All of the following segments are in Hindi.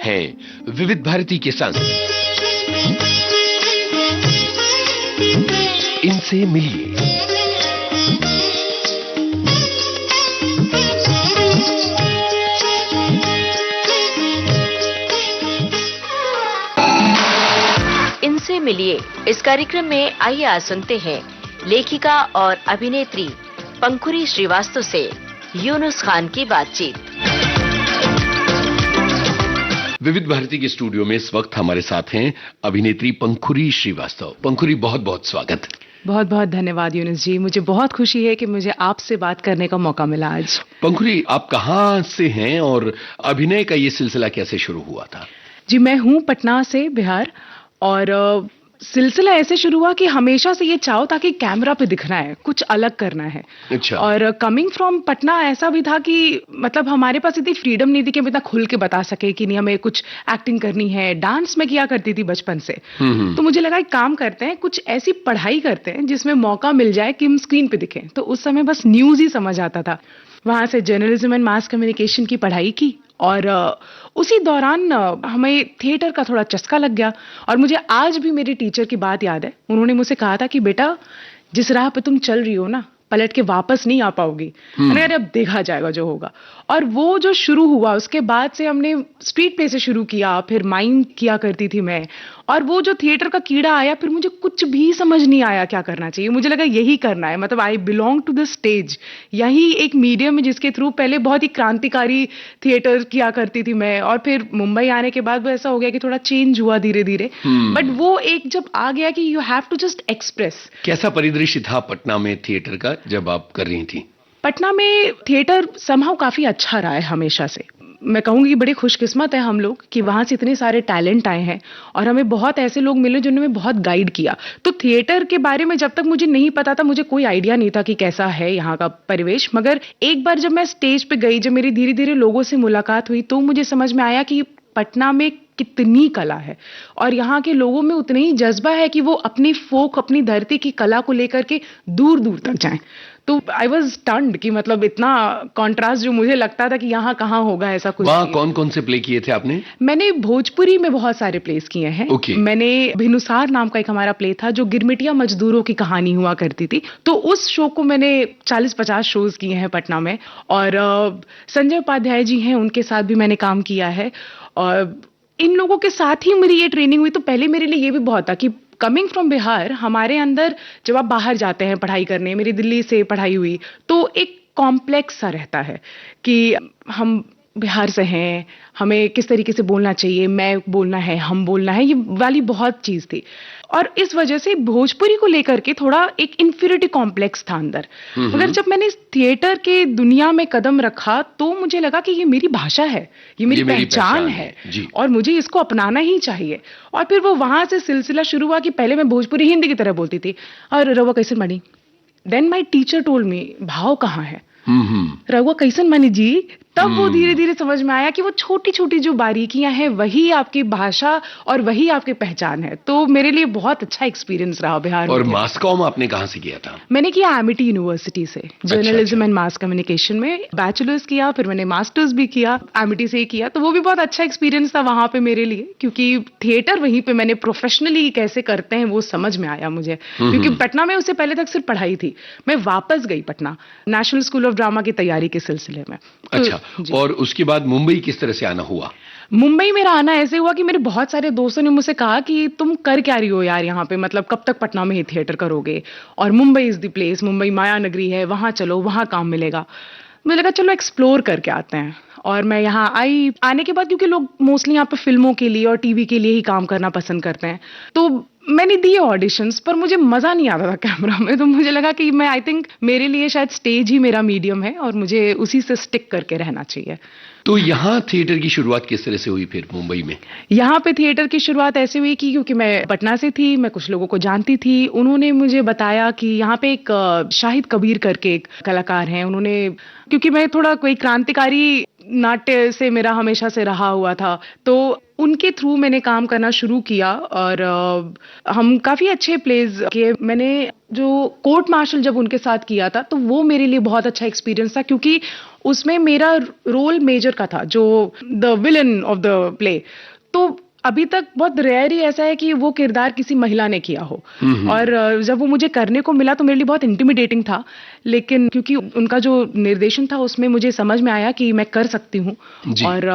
हैं विविध भारती के संग। इनसे मिलिए। इनसे मिलिए इस कार्यक्रम में आइए आज सुनते हैं लेखिका और अभिनेत्री पंखुरी श्रीवास्तव से यूनुस खान की बातचीत। विविध भारती के स्टूडियो में इस वक्त हमारे साथ हैं अभिनेत्री पंखुरी श्रीवास्तव। पंखुरी, बहुत बहुत स्वागत। बहुत बहुत धन्यवाद यूनुस जी, मुझे बहुत खुशी है कि मुझे आपसे बात करने का मौका मिला आज। पंखुरी, आप कहाँ से हैं और अभिनय का ये सिलसिला कैसे शुरू हुआ था? जी, मैं हूँ पटना से, बिहार, और सिलसिला ऐसे शुरू हुआ कि हमेशा से ये चाहो था कि कैमरा पे दिखना है, कुछ अलग करना है। अच्छा। और कमिंग फ्रॉम पटना ऐसा भी था कि मतलब हमारे पास इतनी फ्रीडम नहीं थी कि हम इतना खुल के बता सके कि नहीं हमें कुछ एक्टिंग करनी है। डांस में किया करती थी बचपन से। तो मुझे लगा एक काम करते हैं, कुछ ऐसी पढ़ाई करते हैं जिसमें मौका मिल जाए कि हम स्क्रीन पे दिखें। तो उस समय बस न्यूज ही समझ आता था। वहां से जर्नलिज्म एंड मास कम्युनिकेशन की पढ़ाई की और उसी दौरान हमें थिएटर का थोड़ा चस्का लग गया। और मुझे आज भी मेरे टीचर की बात याद है। उन्होंने मुझसे कहा था कि बेटा, जिस राह पे तुम चल रही हो ना, पलट के वापस नहीं आ पाओगी। अरे अब देखा जाएगा जो होगा। और वो जो शुरू हुआ, उसके बाद से हमने स्ट्रीट प्ले से शुरू किया, फिर माइम किया करती थी मैं। और वो जो थिएटर का कीड़ा आया, फिर मुझे कुछ भी समझ नहीं आया क्या करना चाहिए। मुझे लगा यही करना है, मतलब I belong to the stage. यही एक मीडियम है जिसके थ्रू पहले बहुत ही क्रांतिकारी थिएटर किया करती थी मैं। और फिर मुंबई आने के बाद वो ऐसा हो गया कि थोड़ा चेंज हुआ धीरे धीरे। बट वो एक जब आ गया कि you have to just express. कैसा परिदृश्य था पटना में थिएटर का जब आप कर रही थी? पटना में थिएटर समहाउ काफी अच्छा रहा है हमेशा से। मैं कहूंगी बड़ी खुशकिस्मत है हम लोग कि वहां से इतने सारे टैलेंट आए हैं और हमें बहुत ऐसे लोग मिले जिन्होंने बहुत गाइड किया। तो थिएटर के बारे में जब तक मुझे नहीं पता था, मुझे कोई आइडिया नहीं था कि कैसा है यहाँ का परिवेश। मगर एक बार जब मैं स्टेज पे गई, जब मेरी धीरे धीरे लोगों से मुलाकात हुई, तो मुझे समझ में आया कि पटना में कितनी कला है और यहाँ के लोगों में उतना ही जज्बा है कि वो अपनी फोक, अपनी धरती की कला को लेकर के दूर दूर तक जाएं। तो आई वॉज स्टन्ड कि मतलब इतना कॉन्ट्रास्ट जो मुझे लगता था कि यहाँ कहाँ होगा ऐसा कुछ। वहाँ कौन कौन से प्ले किए थे आपने? मैंने भोजपुरी में बहुत सारे प्लेस किए हैं। मैंने भिनुसार नाम का एक हमारा प्ले था जो गिरमिटिया मजदूरों की कहानी हुआ करती थी। तो उस शो को मैंने 40-50 शोज किए हैं पटना में। और संजय उपाध्याय जी हैं, उनके साथ भी मैंने काम किया है। और इन लोगों के साथ ही मेरी ये ट्रेनिंग हुई। तो पहले मेरे लिए ये भी बहुत था कि कमिंग फ्रॉम बिहार, हमारे अंदर जब आप बाहर जाते हैं पढ़ाई करने, मेरी दिल्ली से पढ़ाई हुई, तो एक कॉम्प्लेक्स सा रहता है कि हम बिहार से हैं, हमें किस तरीके से बोलना चाहिए, मैं बोलना है, हम बोलना है, ये वाली बहुत चीज थी। और इस वजह से भोजपुरी को लेकर के थोड़ा एक इंफीरियरिटी कॉम्प्लेक्स था अंदर। मगर जब मैंने इस थिएटर के दुनिया में कदम रखा तो मुझे लगा कि ये मेरी भाषा है, ये मेरी पहचान है और मुझे इसको अपनाना ही चाहिए। और फिर वो वहां से सिलसिला शुरू हुआ कि पहले मैं भोजपुरी हिंदी की तरह बोलती थी और रवा कैसन बनी। Then my teacher told me, भाव कहाँ है, रवा कैसन मानी जी। तब वो धीरे धीरे समझ में आया कि वो छोटी छोटी जो बारीकियां हैं वही आपकी भाषा और वही आपकी पहचान है। तो मेरे लिए बहुत अच्छा एक्सपीरियंस रहा बिहार में। और मास कॉम आपने कहाँ से किया था? मैंने किया एमिटी यूनिवर्सिटी से, जर्नलिज्म एंड मास कम्युनिकेशन में बैचलर्स किया, फिर मैंने मास्टर्स भी किया, एमिटी से ही किया। तो वो भी बहुत अच्छा एक्सपीरियंस था वहां पे मेरे लिए, क्योंकि थिएटर वहीं पे मैंने प्रोफेशनली कैसे करते हैं वो समझ में आया मुझे। क्योंकि पटना में उससे पहले तक सिर्फ पढ़ाई थी। मैं वापस गई Patna national school of drama की तैयारी के सिलसिले में। अच्छा, और उसके बाद मुंबई किस तरह से आना हुआ? मुंबई मेरा आना ऐसे हुआ कि मेरे बहुत सारे दोस्तों ने मुझसे कहा कि तुम कर क्या रही हो यार यहाँ पे, मतलब कब तक पटना में ही थिएटर करोगे, और Mumbai is the place, Mumbai माया नगरी है, वहां चलो, वहां काम मिलेगा। मुझे लगा चलो एक्सप्लोर करके आते हैं। और मैं यहाँ आई, आने के बाद क्योंकि लोग मोस्टली यहाँ पे फिल्मों के लिए और टीवी के लिए ही काम करना पसंद करते हैं, तो मैंने दिए ऑडिशंस, पर मुझे मजा नहीं आता था कैमरा में। तो मुझे लगा कि मैं आई थिंक मेरे लिए शायद स्टेज ही मेरा मीडियम है और मुझे उसी से स्टिक करके रहना चाहिए। तो यहाँ थिएटर की शुरुआत किस तरह से हुई फिर मुंबई में? यहाँ पे थिएटर की शुरुआत ऐसे हुई कि क्योंकि मैं पटना से थी, मैं कुछ लोगों को जानती थी। उन्होंने मुझे बताया कि यहाँ पे एक शाहिद कबीर करके एक कलाकार हैं। उन्होंने, क्योंकि मैं थोड़ा कोई क्रांतिकारी नाट्य से मेरा हमेशा से रहा हुआ था, तो उनके थ्रू मैंने काम करना शुरू किया और हम काफी अच्छे प्लेज किए। मैंने जो कोर्ट मार्शल जब उनके साथ किया था तो वो मेरे लिए बहुत अच्छा एक्सपीरियंस था, क्योंकि उसमें मेरा रोल मेजर का था, जो the villain of the play. तो अभी तक बहुत रेयर ही ऐसा है कि वो किरदार किसी महिला ने किया हो। और जब वो मुझे करने को मिला तो मेरे लिए बहुत इंटिमिडेटिंग था, लेकिन क्योंकि उनका जो निर्देशन था उसमें मुझे समझ में आया कि मैं कर सकती हूँ, और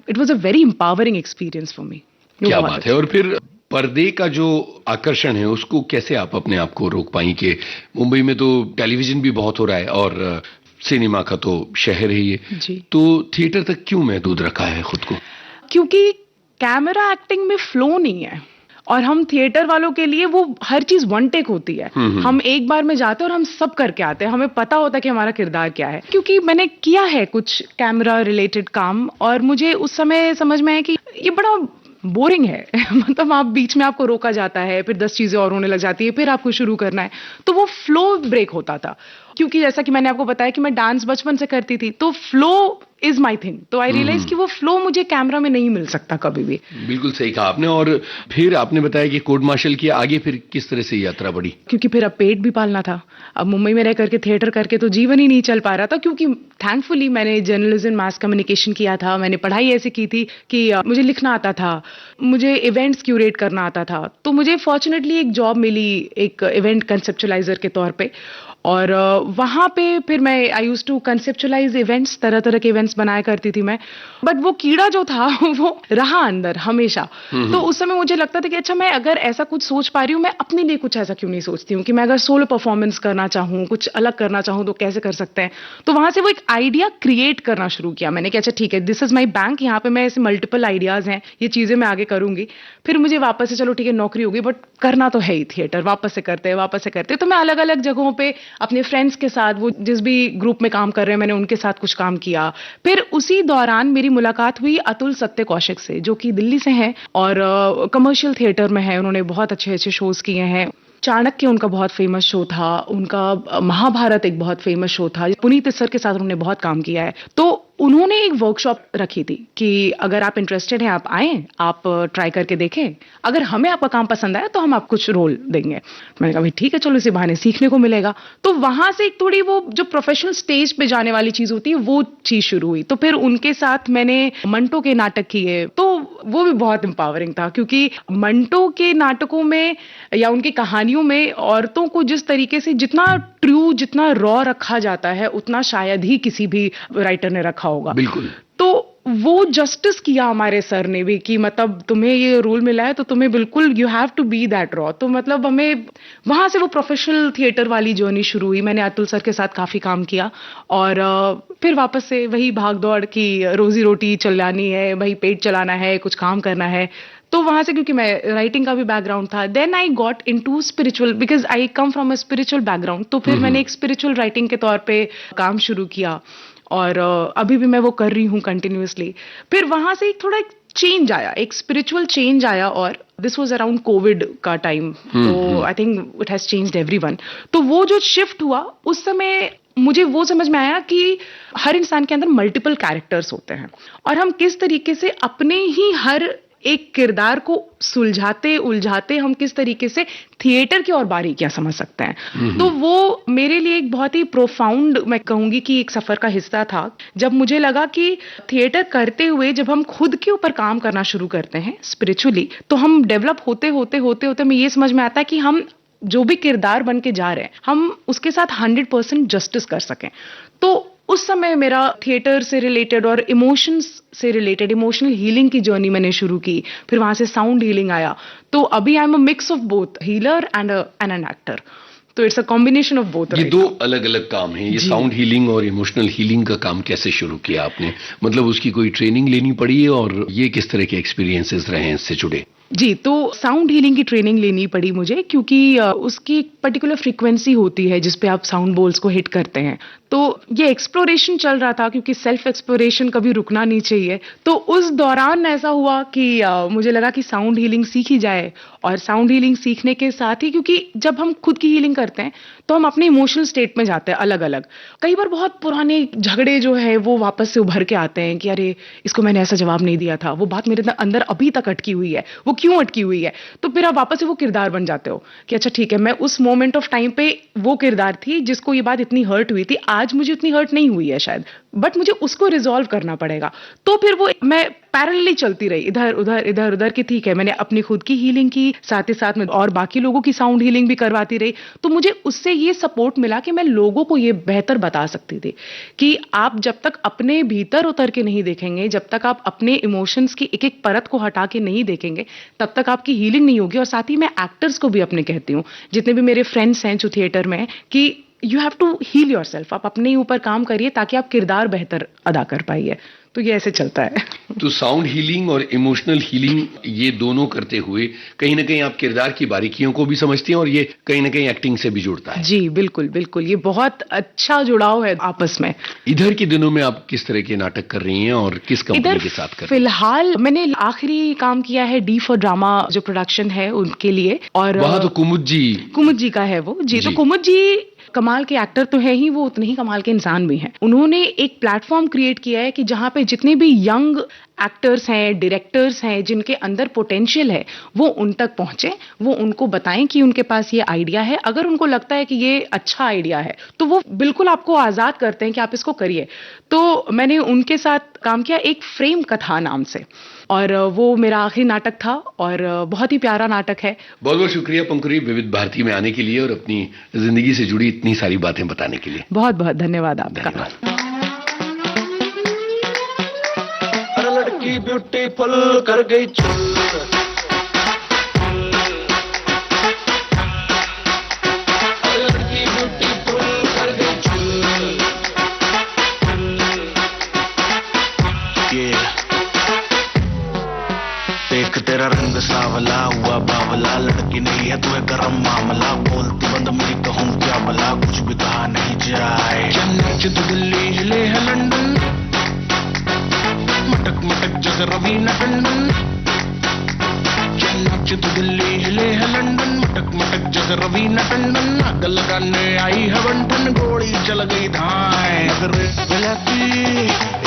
it was a very empowering experience for me. क्या बात है। और फिर पर्दे का जो आकर्षण है उसको कैसे आप अपने आप को रोक पाई कि मुंबई में तो टेलीविजन भी बहुत हो रहा है और सिनेमा का तो शहर है ये, तो थिएटर तक क्यों महदूद रखा है खुद को? क्योंकि कैमरा एक्टिंग में फ्लो नहीं है, और हम थिएटर वालों के लिए वो हर चीज वन टेक होती है। हम एक बार में जाते हैं और हम सब करके आते हैं, हमें पता होता है कि हमारा किरदार क्या है। क्योंकि मैंने किया है कुछ कैमरा रिलेटेड काम, और मुझे उस समय समझ में आया कि ये बड़ा बोरिंग है। मतलब आप बीच में आपको रोका जाता है, फिर 10 चीजें और होने लग जाती है, फिर आपको शुरू करना है, तो वो फ्लो ब्रेक होता था। क्योंकि जैसा कि मैंने आपको बताया कि मैं डांस बचपन से करती थी, तो फ्लो इज माई थिंग। तो आई रियलाइज कि वो फ्लो मुझे कैमरा में नहीं मिल सकता कभी भी। बिल्कुल सही कहा आपने। और फिर आपने बताया कि कोर्ट मार्शल किया, आगे फिर किस तरह से यात्रा बढ़ी? क्योंकि फिर अब पेट भी पालना था। अब मुंबई में रह करके थिएटर करके तो जीवन ही नहीं चल पा रहा था, क्योंकि थैंकफुली मैंने जर्नलिज्म मास कम्युनिकेशन किया था, मैंने पढ़ाई ऐसी की थी कि मुझे लिखना आता था, मुझे इवेंट्स क्यूरेट करना आता था। तो मुझे फॉर्चुनेटली एक जॉब मिली एक इवेंट कंसेप्चुअलाइजर के तौर पे, और वहां पे फिर मैं I used to conceptualise events, तरह तरह के इवेंट्स बनाया करती थी मैं। बट वो कीड़ा जो था वो रहा अंदर हमेशा। तो उस समय मुझे लगता था कि अच्छा, मैं अगर ऐसा कुछ सोच पा रही हूँ, मैं अपने लिए कुछ ऐसा क्यों नहीं सोचती हूँ कि मैं अगर सोलो परफॉर्मेंस करना चाहूँ, कुछ अलग करना चाहूँ, तो कैसे कर सकते हैं। तो वहां से वो एक आइडिया क्रिएट करना शुरू किया मैंने कि अच्छा ठीक है, दिस इज माई बैंक, यहाँ पे मैं ऐसे मल्टीपल आइडियाज हैं, ये चीजें मैं आगे करूंगी। फिर मुझे वापस से चलो ठीक है नौकरी होगी, बट करना तो है ही थिएटर, वापस से करते। तो मैं अलग अलग जगहों पे अपने फ्रेंड्स के साथ, वो जिस भी ग्रुप में काम कर रहे हैं, मैंने उनके साथ कुछ काम किया। फिर उसी दौरान मेरी मुलाकात हुई अतुल सत्य कौशिक से, जो कि दिल्ली से हैं और कमर्शियल थिएटर में है। उन्होंने बहुत अच्छे अच्छे शोज किए हैं। चाणक्य उनका बहुत फेमस शो था, उनका महाभारत एक बहुत फेमस शो था, पुनीत सर के साथ उन्होंने बहुत काम किया है। तो उन्होंने एक वर्कशॉप रखी थी कि अगर आप इंटरेस्टेड हैं, आप आएं, आप ट्राई करके देखें, अगर हमें आपका काम पसंद आया तो हम आपको कुछ रोल देंगे। मैंने कहा भाई ठीक है, चलो इसी बहाने सीखने को मिलेगा। तो वहां से एक थोड़ी वो जो प्रोफेशनल स्टेज पे जाने वाली चीज होती है, वो चीज शुरू हुई। तो फिर उनके साथ मैंने मंटो के नाटक किए, तो वो भी बहुत एम्पावरिंग था, क्योंकि मंटो के नाटकों में या उनकी कहानियों में औरतों को जिस तरीके से जितना ट्रू, जितना रॉ रखा जाता है, उतना शायद ही किसी भी राइटर ने रखा होगा। बिल्कुल। तो वो जस्टिस किया हमारे सर ने भी कि मतलब तुम्हें ये रोल मिला है तो तुम्हें बिल्कुल you have to be that raw. तो मतलब हमें वहां से वो प्रोफेशनल थिएटर वाली जर्नी शुरू हुई। मैंने अतुल सर के साथ काफी काम किया, और फिर वापस से वही भाग दौड़ की, रोजी रोटी चलानी है, वही पेट चलाना है, कुछ काम करना है। तो वहां से, क्योंकि मैं राइटिंग का भी बैकग्राउंड था, then I got into spiritual, because I come from a spiritual background. तो फिर मैंने एक स्पिरिचुअल राइटिंग के तौर पे काम शुरू किया, और अभी भी मैं वो कर रही हूँ कंटिन्यूअसली। फिर वहां से एक थोड़ा चेंज आया, एक स्पिरिचुअल चेंज आया, और दिस वाज अराउंड कोविड का टाइम। तो I think it has changed everyone. तो वो जो शिफ्ट हुआ, उस समय मुझे वो समझ में आया कि हर इंसान के अंदर मल्टीपल कैरेक्टर्स होते हैं, और हम किस तरीके से अपने ही हर एक किरदार को सुलझाते उलझाते हम किस तरीके से थिएटर की और बारीकियां समझ सकते हैं। तो वो मेरे लिए एक बहुत ही प्रोफाउंड, मैं कहूंगी कि एक सफर का हिस्सा था, जब मुझे लगा कि थिएटर करते हुए जब हम खुद के ऊपर काम करना शुरू करते हैं स्पिरिचुअली, तो हम डेवलप होते होते हमें ये समझ में आता है कि हम जो भी किरदार बन के जा रहे हैं, हम उसके साथ 100% जस्टिस कर सकें। तो उस समय मेरा थिएटर से रिलेटेड और इमोशंस से रिलेटेड इमोशनल हीलिंग की जर्नी मैंने शुरू की। फिर वहां से साउंड हीलिंग आया। तो अभी I am a mix of both, healer and an actor. तो it's a combination of both. ये दो अलग अलग काम हैं। ये साउंड हीलिंग और इमोशनल हीलिंग का काम कैसे शुरू किया आपने? मतलब उसकी कोई ट्रेनिंग लेनी पड़ी है, और ये किस तरह के एक्सपीरियंसेस रहे हैं इससे जुड़े? जी, तो साउंड हीलिंग की ट्रेनिंग लेनी पड़ी मुझे, क्योंकि उसकी एक पर्टिकुलर फ्रीक्वेंसी होती है जिसपे आप साउंड बोल्स को हिट करते हैं। तो ये एक्सप्लोरेशन चल रहा था, क्योंकि सेल्फ एक्सप्लोरेशन कभी रुकना नहीं चाहिए। तो उस दौरान ऐसा हुआ कि मुझे लगा कि साउंड हीलिंग सीखी जाए, और साउंड हीलिंग सीखने के साथ ही, क्योंकि जब हम खुद की हीलिंग करते हैं तो हम अपने इमोशनल स्टेट में जाते हैं अलग अलग। कई बार बहुत पुराने झगड़े जो है वो वापस से उभर के आते हैं कि अरे इसको मैंने ऐसा जवाब नहीं दिया था, वो बात मेरे अंदर अभी तक अटकी हुई है, वो क्यों अटकी हुई है। तो फिर आप वापस से वो किरदार बन जाते हो कि अच्छा ठीक है, मैं उस मोमेंट ऑफ टाइम पे वो किरदार थी जिसको ये बात इतनी हर्ट हुई थी, आज मुझे उतनी हर्ट नहीं हुई है शायद, बट मुझे उसको रिजॉल्व करना पड़ेगा। तो फिर वो मैं पैरेलली चलती रही, इधर उधर कि ठीक है, मैंने अपनी खुद की हीलिंग की, साथ ही साथ में और बाकी लोगों की साउंड हीलिंग भी करवाती रही। तो मुझे उससे ये सपोर्ट मिला कि मैं लोगों को ये बेहतर बता सकती थी कि आप जब तक अपने भीतर उतर के नहीं देखेंगे, जब तक आप अपने इमोशंस की एक एक परत को हटा के नहीं देखेंगे, तब तक आपकी हीलिंग नहीं होगी। और साथ ही मैं एक्टर्स को भी अपने कहती हूँ, जितने भी मेरे फ्रेंड्स हैं जो थिएटर में, कि you have to heal yourself. आप अपने ऊपर काम करिए ताकि आप किरदार बेहतर अदा कर पाइए। तो ये ऐसे चलता है। तो साउंड हीलिंग और इमोशनल हीलिंग ये दोनों करते हुए कहीं ना कहीं आप किरदार की बारीकियों को भी समझती हैं और ये कहीं ना कहीं एक्टिंग से भी जुड़ता है। जी बिल्कुल बिल्कुल, ये बहुत अच्छा जुड़ाव है आपस में। इधर के दिनों में आप किस तरह के नाटक कर रही हैं और किस कंपनी के साथ कर रही हैं? फिलहाल मैंने आखिरी काम किया है डी फॉर ड्रामा जो प्रोडक्शन है उनके लिए। और वहां तो कुमुद जी का है वो जी। तो कुमुद जी कमाल के एक्टर तो है ही, वो उतने ही कमाल के इंसान भी हैं। उन्होंने एक प्लेटफॉर्म क्रिएट किया है कि जहां पे जितने भी यंग एक्टर्स हैं, डायरेक्टर्स हैं, जिनके अंदर पोटेंशियल है, वो उन तक पहुंचे, वो उनको बताएं कि उनके पास ये आइडिया है। अगर उनको लगता है कि ये अच्छा आइडिया है तो वो बिल्कुल आपको आजाद करते हैं कि आप इसको करिए। तो मैंने उनके साथ काम किया एक फ्रेम कथा नाम से, और वो मेरा आखिरी नाटक था और बहुत ही प्यारा नाटक है। बहुत बहुत शुक्रिया पंकुरी, विविध भारती में आने के लिए और अपनी जिंदगी से जुड़ी इतनी सारी बातें बताने के लिए। बहुत बहुत धन्यवाद आपका। अरे लड़की ब्यूटीफुल कर गई देख तेरा रंग सावला हुआ बावला, लड़की नहीं है तुम्हें गरम मामला, बोलती बंद मेरी कहूँ क्या भला, कुछ भी कहा नहीं जाए। चेन्नई से दिल्ली हिले है लंदन, मटक मटक जैसे रवीना टंडन। चेन्नई से दिल्ली हिले है लंदन, मटक मटक जैसे रवीना टंडन। आग लगाने आई है बंटन, गोली चल गई धाए। नगरे विलाती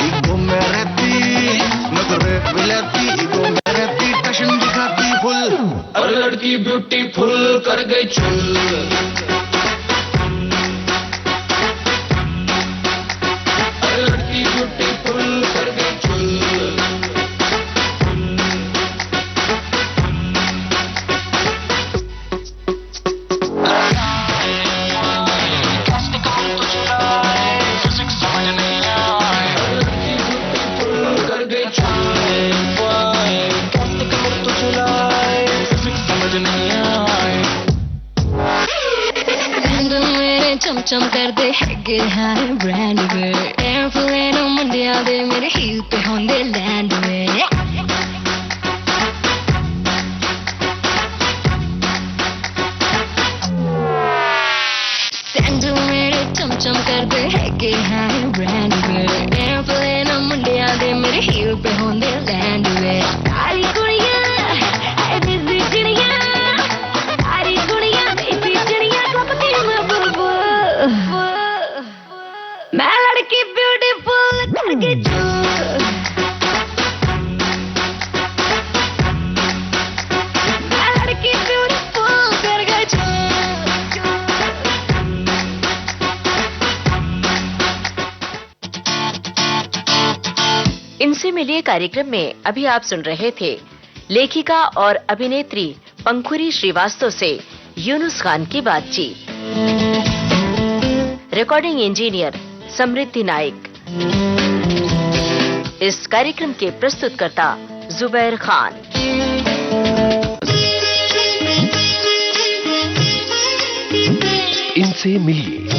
इगो में रहती, नगरे विलाती इगो में रहती, टशन दिखाती फुल। अरे लड़की ब्यूटीफुल कर गई चुल। अरे लड़की ब्यूटीफुल कर गई चुल। चम कर दे हैगे हारे ब्रांड में, एयरप्लेन मुंडिया दे मेरे हील पे होंदे लैंड में। सैंडल मेरे चम कर दे हैगे हारे ब्रांड में, एयरप्लेन मुंडिया दे मेरे हील पे होंदे लैंड में। सारी कुड़ियां ऐ दिसदी चिड़ियां, सारी कुड़ियां दिसदी चिड़ियां, कपती मैं बुलबुल। मैं लड़की ब्यूटीफुल कर गई चूल। मैं लड़की ब्यूटीफुल कर गई चूल। इनसे मिलिए कार्यक्रम में अभी आप सुन रहे थे लेखिका और अभिनेत्री पंखुरी श्रीवास्तव से यूनुस खान की बातचीत। रिकॉर्डिंग इंजीनियर समृद्धि नाइक। इस कार्यक्रम के प्रस्तुतकर्ता जुबैर खान। इनसे मिलिए